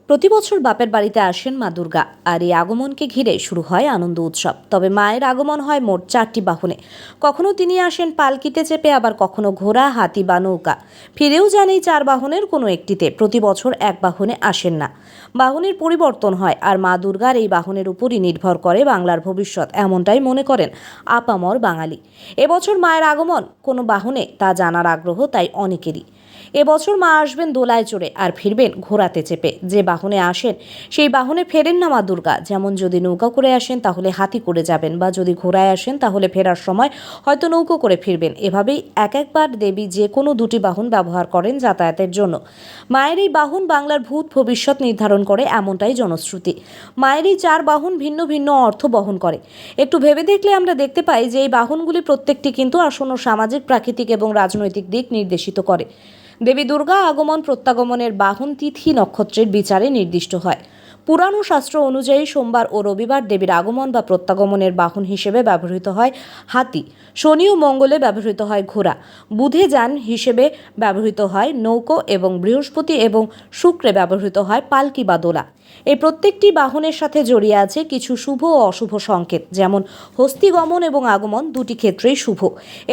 প্রতি বছর বাপের বাড়িতে আসেন মা দুর্গা, আর এই আগমনকে ঘিরে শুরু হয় আনন্দ উৎসব। তবে মায়ের আগমন হয় মোট 4টি বাহনে। কখনো তিনি আসেন পালকিতে চেপে, আবার কখনো ঘোড়া, হাতি বা নৌকা। ফিরেও যান এই 4 বাহনের কোনো একটিতে। প্রতি বছর এক বাহনে আসেন না, বাহনের পরিবর্তন হয়। আর মা দুর্গার এই বাহনের উপরই নির্ভর করে বাংলার ভবিষ্যৎ, এমনটাই মনে করেন আপামর বাঙালি। এবছর মায়ের আগমন কোনো বাহনে, তা জানার আগ্রহ তাই অনেকেরই। এবছর মা আসবেন দোলায় চড়ে আর ফিরবেন ঘোড়াতে চেপে। যে বাহনে আসেন সেই বাহনে ফেরেন না মা দুর্গা। যেমন যদি নৌকা করে আসেন তাহলে হাতি করে যাবেন, বা যদি ঘোড়ায় আসেন তাহলে ফেরার সময় হয়তো নৌকো করে ফিরবেন। এভাবেই এক একবার দেবী যে কোনো দুটি বাহন ব্যবহার করেন যাতায়াতের জন্য। মায়ের এই বাহন বাংলার ভূত ভবিষ্যৎ নির্ধারণ করে, এমনটাই জনশ্রুতি। মায়ের এই 4 বাহন ভিন্ন ভিন্ন অর্থ বহন করে। একটু ভেবে দেখলে আমরা দেখতে পাই যে এই বাহনগুলি প্রত্যেকটি কিন্তু আসন্ন সামাজিক, প্রাকৃতিক এবং রাজনৈতিক দিক নির্দেশিত করে। দেবী দুর্গা আগমন প্রত্যাগমনের বাহন তিথি নক্ষত্রের বিচারে নির্দিষ্ট হয়। পুরাণ শাস্ত্র অনুযায়ী সোমবার ও রবিবার দেবীর আগমন বা প্রত্যাগমনের বাহন হিসেবে ব্যবহৃত হয় হাতি, শনি ও মঙ্গলে ব্যবহৃত হয় ঘোড়া, বুধে যান হিসেবে ব্যবহৃত হয় নৌকো এবং বৃহস্পতি এবং শুক্রে ব্যবহৃত হয় পালকি বা দোলা। এই প্রত্যেকটি বাহনের সাথে জড়িয়ে আছে কিছু শুভ ও অশুভ সংকেত। যেমন হস্তিগমন এবং আগমন দুটি ক্ষেত্রেই শুভ।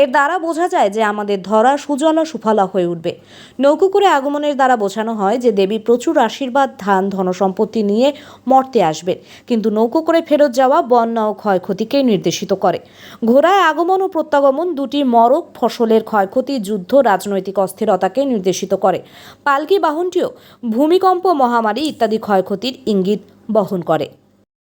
এর দ্বারা বোঝা যায় যে আমাদের ধরা সুজলা সুফলা হয়ে উঠবে। নৌকো করে আগমনের দ্বারা বোঝানো হয় যে দেবী প্রচুর আশীর্বাদ, ধান, ধনসম্পত্তি নিয়ে মর্তে আসবেন। কিন্তু নৌকো করে ফেরত যাওয়া বন্যা ও ক্ষয়ক্ষতিকে নির্দেশিত করে। ঘোড়ায় আগমন ও প্রত্যাগমন দুটি মরক, ফসলের ক্ষয়ক্ষতি, যুদ্ধ, রাজনৈতিক অস্থিরতাকে নির্দেশিত করে। পালকি বাহনটিও ভূমিকম্প, মহামারী ইত্যাদি ক্ষয়ক্ষতির ইঙ্গিত বহন করে।